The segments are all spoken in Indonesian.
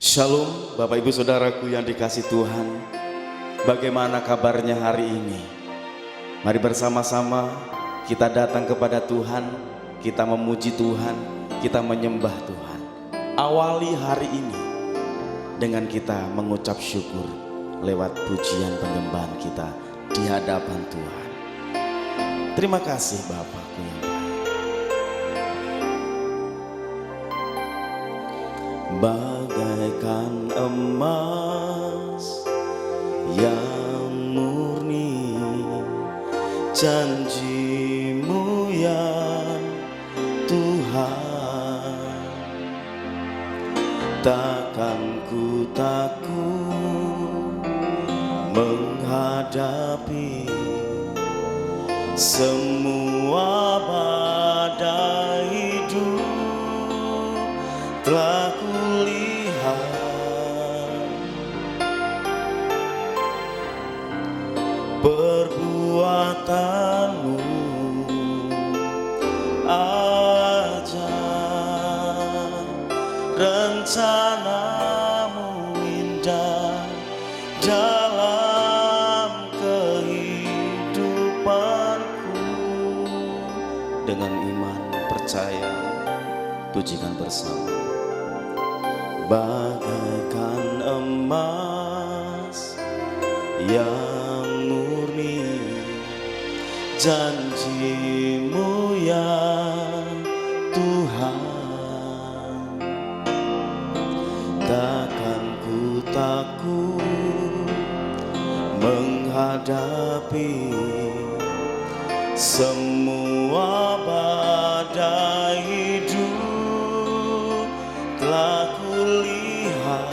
Shalom Bapak Ibu Saudaraku yang dikasih Tuhan. Bagaimana kabarnya hari ini? Mari bersama-sama kita datang kepada Tuhan, kita memuji Tuhan, kita menyembah Tuhan. Awali hari ini dengan kita mengucap syukur lewat pujian penyembahan kita di hadapan Tuhan. Terima kasih Bapakku yang baik. Bagaikan emas yang murni, janji-Mu ya Tuhan, takkan ku takut menghadapi semua badai hidup. Telah kulihat perbuatan-Mu ajaib, rencana-Mu indah dalam kehidupanku. Dengan iman percaya, pujikan bersama. Bagaikan emas yang murni, janji-Mu ya Tuhan, takkan ku takut menghadapi semua badai hidup. Telah kulihat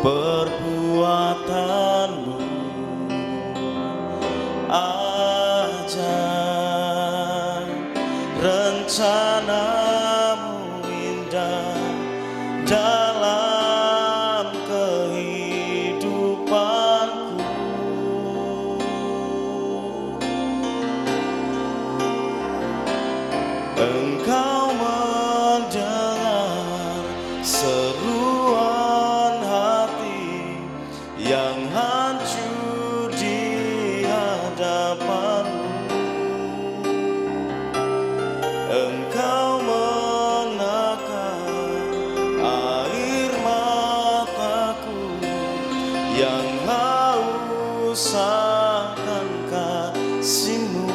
perbuatan-Mu ajaib, rencana-Mu indah dalam kehidupanku. Engkau mendengar seruan hati yang hancur di hadapan-Mu. Engkau menakar air mataku yang haus akan kasih-Mu.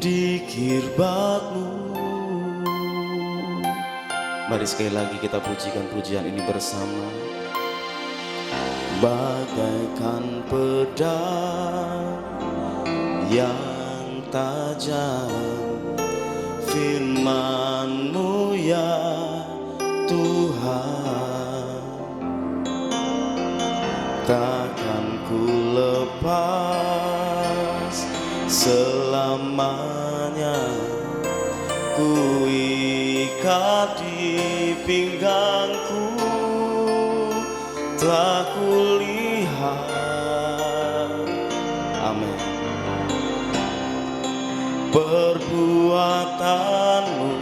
Di kirbat-Mu. Mari sekali lagi kita pujikan pujian ini bersama. Bagaikan pedang yang tajam, firman-Mu ya Tuhan, takkan ku lepas selamanya. Ku ikat di pinggangku, telah kulihat, amin, perbuatan-Mu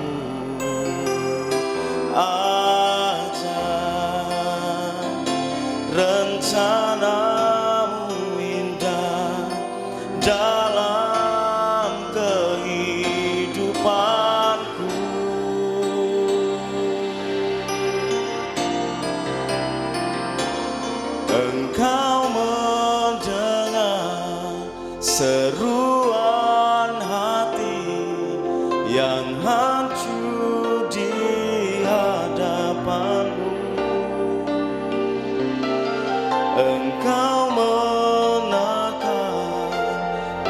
ajaib, rencana-Mu indah dalam kehidupanku. Engkau mendengar seruan hati yang hancur di hadapan-Mu. Engkau menakar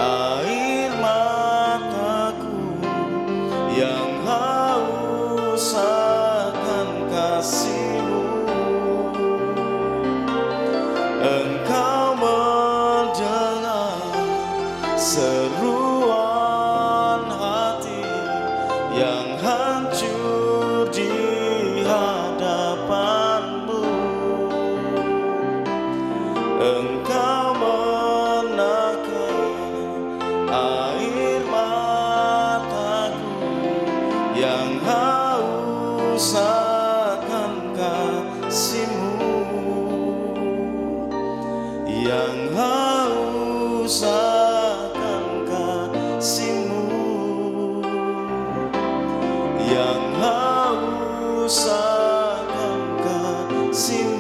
air mataku yang haus akan kasih-Mu. Engkau mendengar seruan hati yang hancur di hadapan-Mu. Engkau menakar air mataku yang haus akan kasih-Mu, yang haus akan kasih-Mu, yang haus akan kasih-Mu.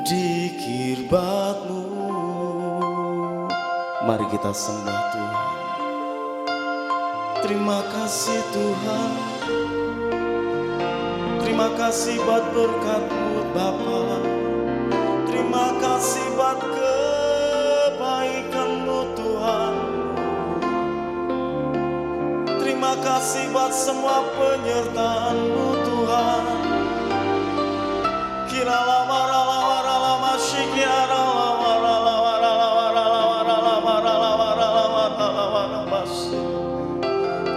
Di kirbat-Mu, mari kita sembah Tuhan. Terima kasih Tuhan, terima kasih buat berkat-Mu Bapa, terima kasih buat kebaikan-Mu Tuhan, terima kasih buat semua penyertaan-Mu Tuhan.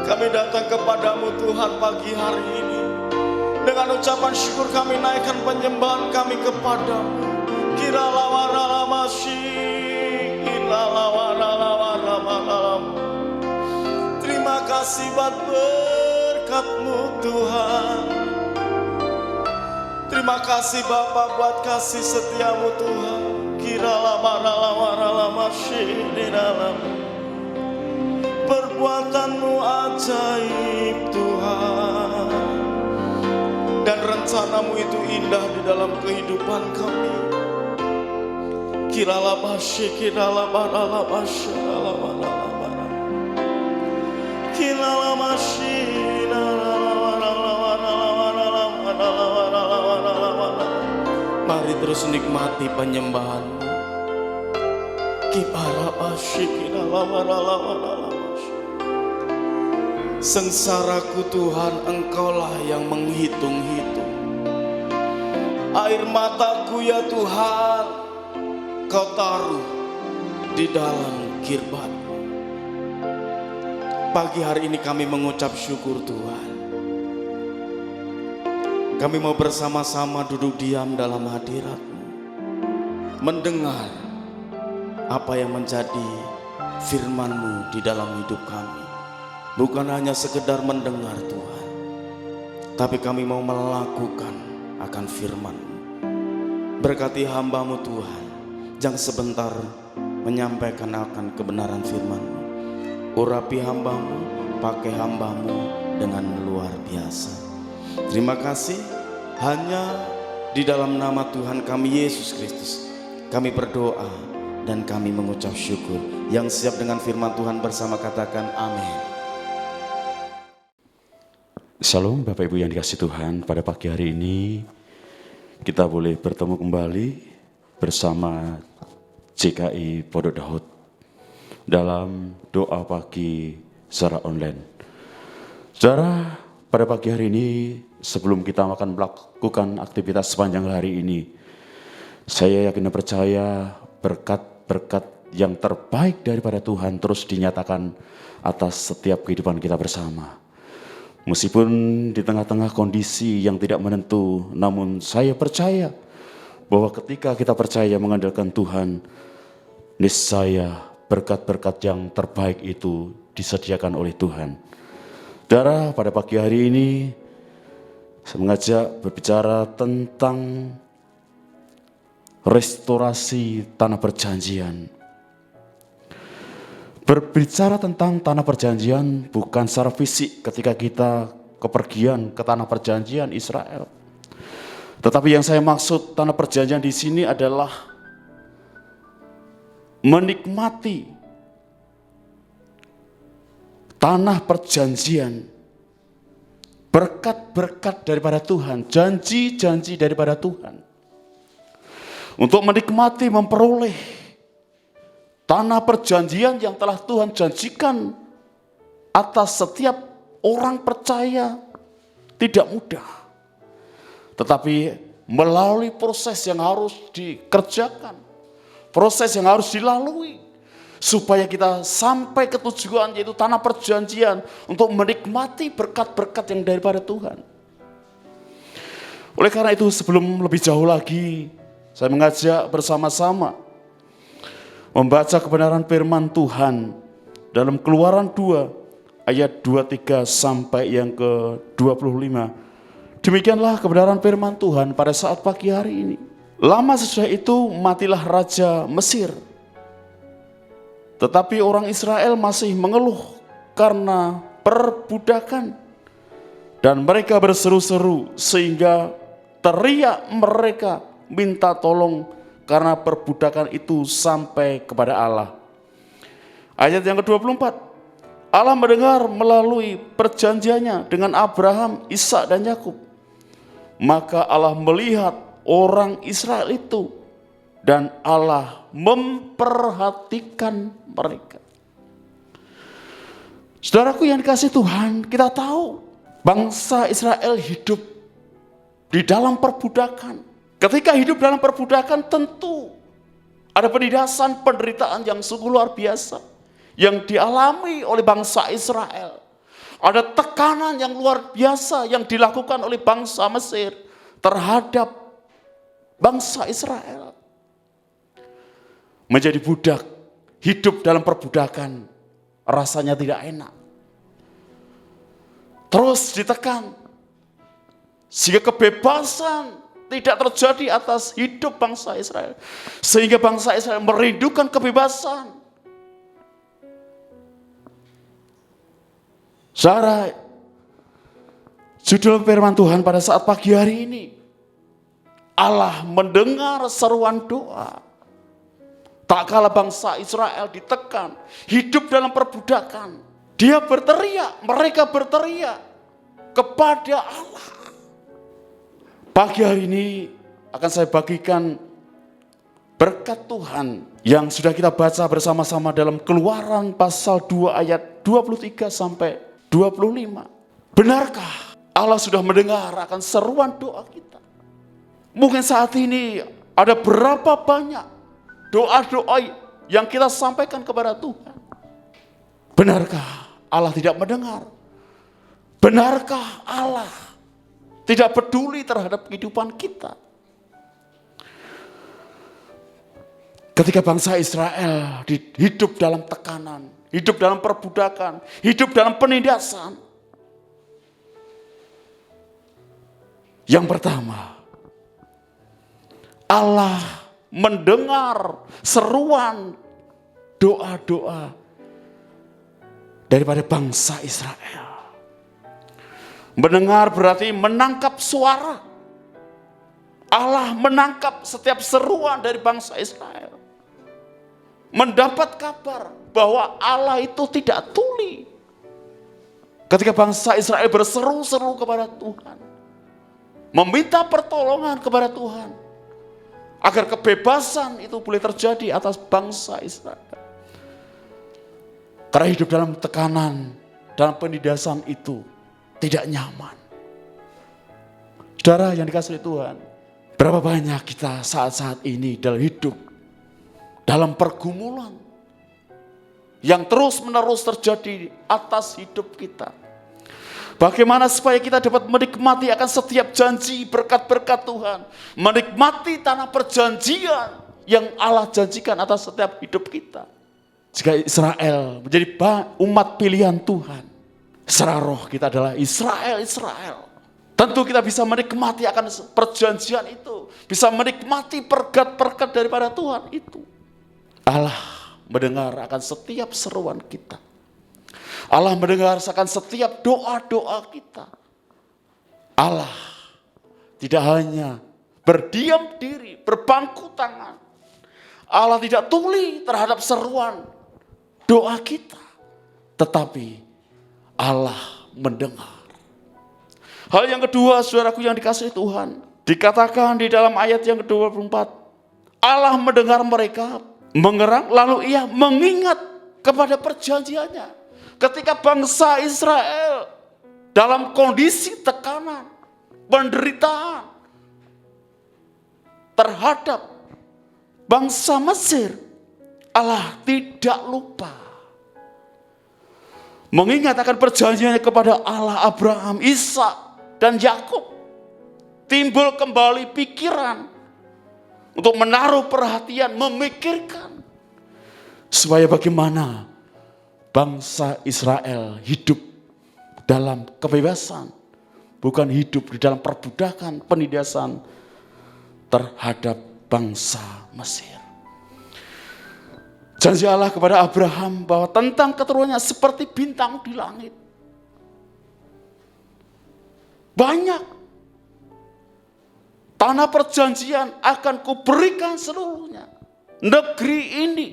Kami datang kepadamu Tuhan pagi hari ini. Dengan ucapan syukur kami naikkan penyembahan kami kepadamu. Terima kasih buat berkat-Mu Tuhan. Terima kasih Bapa buat kasih setia-Mu Tuhan. Perbuatan-Mu ajaib Tuhan, dan rencana-Mu itu indah di dalam kehidupan kami. Mari terus nikmati penyembahan-Mu. Sengsaraku Tuhan, Engkaulah yang menghitung-hitung. Air mataku ya Tuhan, Kau taruh di dalam kirbat-Mu. Pagi hari ini kami mengucap syukur Tuhan. Kami mau bersama-sama duduk diam dalam hadirat-Mu, mendengar apa yang menjadi firman-Mu di dalam hidup kami. Bukan hanya sekedar mendengar Tuhan, tapi kami mau melakukan akan firman-Mu. Berkati hamba-Mu Tuhan, jangan sebentar menyampaikan akan kebenaran firman-Mu. Urapi hamba-Mu, pakai hamba-Mu dengan luar biasa. Terima kasih, hanya di dalam nama Tuhan kami Yesus Kristus kami berdoa dan kami mengucap syukur. Yang siap dengan firman Tuhan bersama katakan amin. Shalom Bapak Ibu yang dikasihi Tuhan, pada pagi hari ini kita boleh bertemu kembali bersama JKI Pondok Daud dalam doa pagi secara online. Saudara, pada pagi hari ini sebelum kita akan melakukan aktivitas sepanjang hari ini, saya yakin dan percaya berkat-berkat yang terbaik daripada Tuhan terus dinyatakan atas setiap kehidupan kita bersama. Meskipun di tengah-tengah kondisi yang tidak menentu, namun saya percaya bahwa ketika kita percaya mengandalkan Tuhan, niscaya berkat-berkat yang terbaik itu disediakan oleh Tuhan. Saudara, pada pagi hari ini saya mengajak berbicara tentang restorasi tanah perjanjian. Berbicara tentang tanah perjanjian bukan secara fisik ketika kita kepergian ke tanah perjanjian Israel. Tetapi yang saya maksud tanah perjanjian di sini adalah menikmati tanah perjanjian, berkat-berkat daripada Tuhan, janji-janji daripada Tuhan. Untuk menikmati, memperoleh tanah perjanjian yang telah Tuhan janjikan atas setiap orang percaya tidak mudah. Tetapi melalui proses yang harus dikerjakan, proses yang harus dilalui, supaya kita sampai ke tujuan, yaitu tanah perjanjian, untuk menikmati berkat-berkat yang daripada Tuhan. Oleh karena itu, sebelum lebih jauh lagi saya mengajak bersama-sama membaca kebenaran firman Tuhan dalam Keluaran 2 ayat 23 sampai yang ke-25. Demikianlah kebenaran firman Tuhan pada saat pagi hari ini. Lama sesudah itu matilah Raja Mesir. Tetapi orang Israel masih mengeluh karena perbudakan. Dan mereka berseru-seru sehingga teriak mereka minta tolong karena perbudakan itu sampai kepada Allah. Ayat yang ke-24. Allah mendengar melalui perjanjiannya dengan Abraham, Ishak dan Yakub. Maka Allah melihat orang Israel itu dan Allah memperhatikan mereka. Saudaraku yang dikasihi Tuhan, kita tahu bangsa Israel hidup di dalam perbudakan. Ketika hidup dalam perbudakan tentu ada penindasan, penderitaan yang sungguh luar biasa yang dialami oleh bangsa Israel. Ada tekanan yang luar biasa yang dilakukan oleh bangsa Mesir terhadap bangsa Israel. Menjadi budak, hidup dalam perbudakan, rasanya tidak enak. Terus ditekan, sehingga kebebasan tidak terjadi atas hidup bangsa Israel. Sehingga bangsa Israel merindukan kebebasan. Saudara, judul firman Tuhan pada saat pagi hari ini, Allah mendengar seruan doa. Tak kala bangsa Israel ditekan, hidup dalam perbudakan, dia berteriak, mereka berteriak kepada Allah. Pagi hari ini akan saya bagikan berkat Tuhan yang sudah kita baca bersama-sama dalam Keluaran pasal 2 ayat 23 sampai 25. Benarkah Allah sudah mendengar akan seruan doa kita? Mungkin saat ini ada berapa banyak doa-doa yang kita sampaikan kepada Tuhan. Benarkah Allah tidak mendengar? Benarkah Allah tidak peduli terhadap kehidupan kita? Ketika bangsa Israel hidup dalam tekanan, hidup dalam perbudakan, hidup dalam penindasan. Yang pertama, Allah mendengar seruan doa-doa daripada bangsa Israel. Mendengar berarti menangkap suara. Allah menangkap setiap seruan dari bangsa Israel. Mendapat kabar bahwa Allah itu tidak tuli. Ketika bangsa Israel berseru-seru kepada Tuhan, meminta pertolongan kepada Tuhan, agar kebebasan itu boleh terjadi atas bangsa Israel. Karena hidup dalam tekanan, dalam penindasan itu tidak nyaman. Saudara yang dikasihi Tuhan, berapa banyak kita saat-saat ini dalam hidup, dalam pergumulan yang terus-menerus terjadi atas hidup kita. Bagaimana supaya kita dapat menikmati akan setiap janji berkat-berkat Tuhan. Menikmati tanah perjanjian yang Allah janjikan atas setiap hidup kita. Jika Israel menjadi umat pilihan Tuhan, secara roh kita adalah Israel. Tentu kita bisa menikmati akan perjanjian itu. Bisa menikmati berkat-berkat daripada Tuhan itu. Allah mendengar akan setiap seruan kita. Allah mendengar akan setiap doa-doa kita. Allah tidak hanya berdiam diri, berbangku tangan. Allah tidak tuli terhadap seruan doa kita. Tetapi Allah mendengar. Hal yang kedua, saudaraku yang dikasihi Tuhan, dikatakan di dalam ayat yang ke-24, Allah mendengar mereka mengerang, lalu ia mengingat kepada perjanjiannya. Ketika bangsa Israel dalam kondisi tekanan, penderitaan terhadap bangsa Mesir, Allah tidak lupa mengingat akan perjanjiannya kepada Allah Abraham, Ishak dan Yakub. Timbul kembali pikiran untuk menaruh perhatian, memikirkan supaya bagaimana bangsa Israel hidup dalam kebebasan, bukan hidup di dalam perbudakan, penindasan terhadap bangsa Mesir. Janji Allah kepada Abraham bahwa tentang keturunannya seperti bintang di langit. Banyak. Tanah perjanjian akan kuberikan seluruhnya. Negeri ini.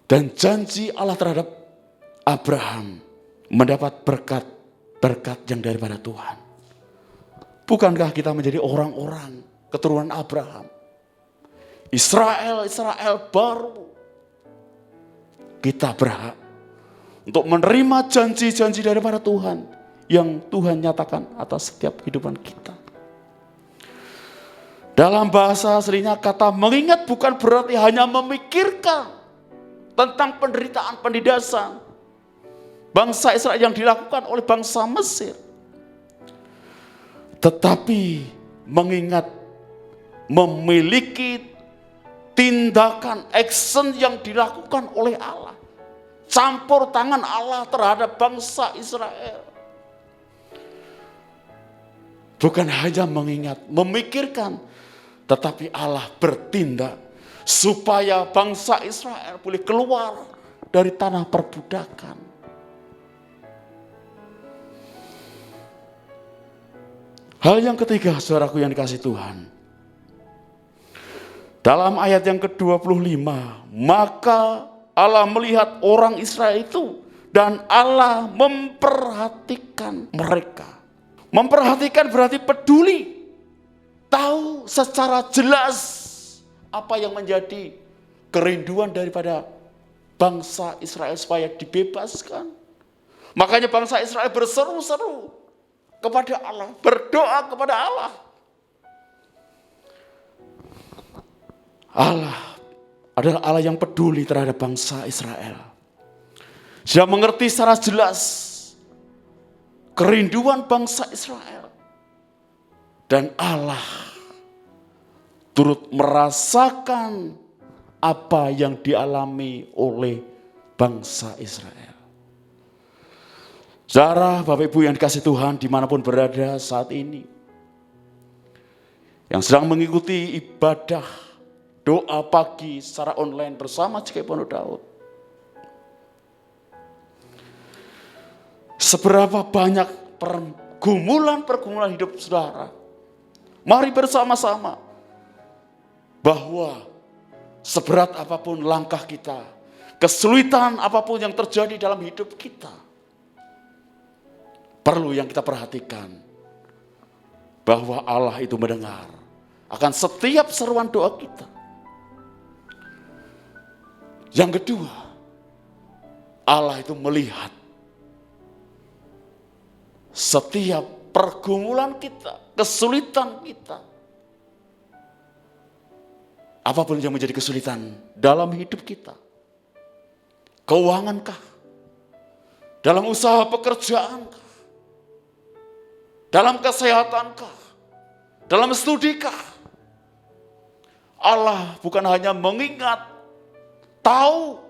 Dan janji Allah terhadap Abraham mendapat berkat yang daripada Tuhan. Bukankah kita menjadi orang-orang keturunan Abraham? Israel baru. Kita berhak untuk menerima janji-janji daripada Tuhan yang Tuhan nyatakan atas setiap kehidupan kita. Dalam bahasa aslinya kata mengingat bukan berarti hanya memikirkan tentang penderitaan penindasan bangsa Israel yang dilakukan oleh bangsa Mesir. Tetapi mengingat memiliki tindakan, action yang dilakukan oleh Allah. Campur tangan Allah terhadap bangsa Israel. Bukan hanya mengingat, memikirkan, tetapi Allah bertindak supaya bangsa Israel boleh keluar dari tanah perbudakan. Hal yang ketiga, saudaraku yang dikasihi Tuhan. Dalam ayat yang ke-25, maka Allah melihat orang Israel itu dan Allah memperhatikan mereka. Memperhatikan berarti peduli. Tahu secara jelas apa yang menjadi kerinduan daripada bangsa Israel supaya dibebaskan. Makanya bangsa Israel berseru-seru kepada Allah, berdoa kepada Allah. Allah adalah Allah yang peduli terhadap bangsa Israel. Sudah mengerti secara jelas kerinduan bangsa Israel. Dan Allah turut merasakan apa yang dialami oleh bangsa Israel. Saudara, Bapak Ibu yang dikasihi Tuhan dimanapun berada saat ini, yang sedang mengikuti ibadah doa pagi secara online bersama GKI Pondok Daud. Seberapa banyak pergumulan hidup saudara. Mari bersama-sama bahwa seberat apapun langkah kita, kesulitan apapun yang terjadi dalam hidup kita, perlu yang kita perhatikan bahwa Allah itu mendengar akan setiap seruan doa kita. Yang kedua, Allah itu melihat setiap pergumulan kita, kesulitan kita. Apapun yang menjadi kesulitan dalam hidup kita. Keuangankah? Dalam usaha pekerjaankah? Dalam kesehatankah? Dalam studikah? Allah bukan hanya mengingat, tahu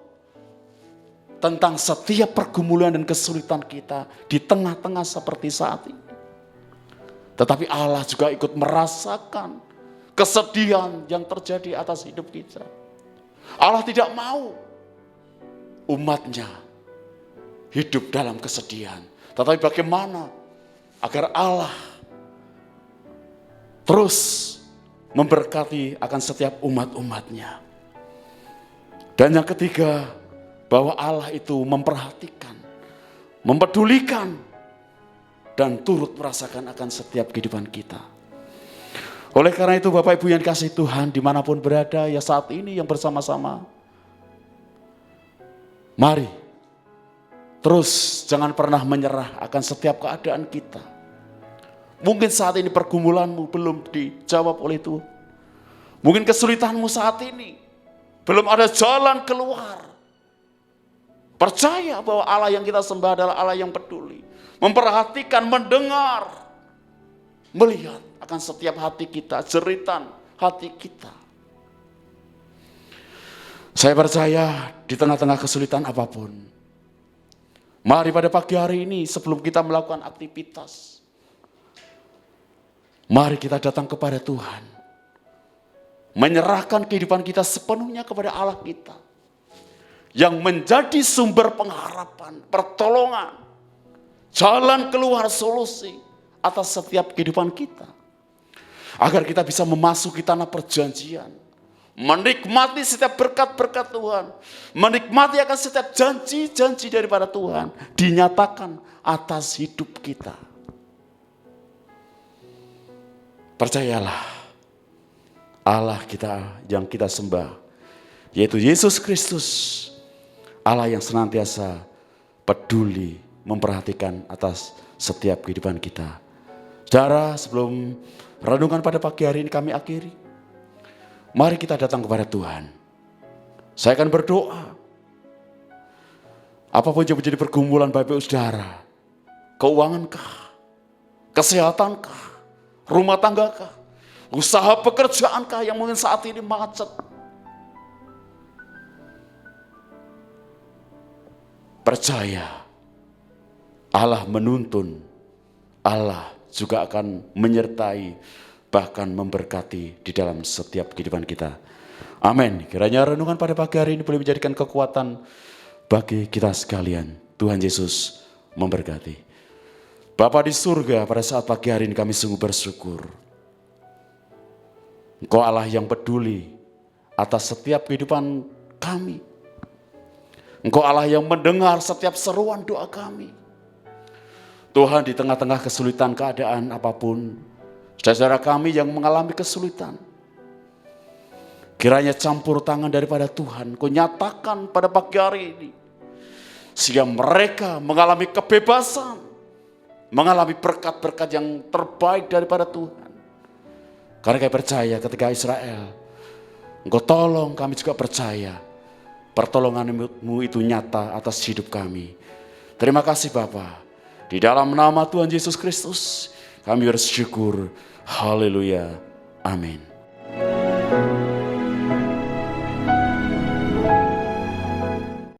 tentang setiap pergumulan dan kesulitan kita di tengah-tengah seperti saat ini. Tetapi Allah juga ikut merasakan kesedihan yang terjadi atas hidup kita. Allah tidak mau umatnya hidup dalam kesedihan. Tetapi bagaimana agar Allah terus memberkati akan setiap umat-umatnya. Dan yang ketiga, bahwa Allah itu memperhatikan, mempedulikan, dan turut merasakan akan setiap kehidupan kita. Oleh karena itu Bapak Ibu yang dikasihi Tuhan dimanapun berada ya saat ini yang bersama-sama, mari terus jangan pernah menyerah akan setiap keadaan kita. Mungkin saat ini pergumulanmu belum dijawab oleh Tuhan. Mungkin kesulitanmu saat ini belum ada jalan keluar. Percaya bahwa Allah yang kita sembah adalah Allah yang peduli, memperhatikan, mendengar, melihat. akan setiap hati kita, jeritan hati kita. Saya percaya di tengah-tengah kesulitan apapun, mari pada pagi hari ini sebelum kita melakukan aktivitas, mari kita datang kepada Tuhan, menyerahkan kehidupan kita sepenuhnya kepada Allah kita, yang menjadi sumber pengharapan, pertolongan, jalan keluar, solusi atas setiap kehidupan kita. Agar kita bisa memasuki tanah perjanjian, menikmati setiap berkat-berkat Tuhan, menikmati akan setiap janji-janji daripada Tuhan dinyatakan atas hidup kita. Percayalah, Allah kita yang kita sembah, yaitu Yesus Kristus, Allah yang senantiasa peduli memperhatikan atas setiap kehidupan kita. Saudara, sebelum renungan pada pagi hari ini kami akhiri, mari kita datang kepada Tuhan. Saya akan berdoa. Apapun yang menjadi pergumulan Bapak Ibu Saudara, keuangankah, kesehatankah, rumah tanggakah, usaha pekerjaankah yang mungkin saat ini macet. Percaya, Allah menuntun, Allah juga akan menyertai, bahkan memberkati di dalam setiap kehidupan kita. Amin. Kiranya renungan pada pagi hari ini boleh menjadikan kekuatan bagi kita sekalian. Tuhan Yesus memberkati. Bapa di surga, pada saat pagi hari ini kami sungguh bersyukur. Engkau Allah yang peduli atas setiap kehidupan kami. Engkau Allah yang mendengar setiap seruan doa kami. Tuhan, di tengah-tengah kesulitan keadaan apapun, saudara kami yang mengalami kesulitan, kiranya campur tangan daripada Tuhan Kau nyatakan pada pagi hari ini, sehingga mereka mengalami kebebasan, mengalami berkat-berkat yang terbaik daripada Tuhan. Karena kami percaya ketika Israel Engkau tolong, kami juga percaya pertolongan-Mu itu nyata atas hidup kami. Terima kasih Bapa. Di dalam nama Tuhan Yesus Kristus kami bersyukur. Haleluya. Amin.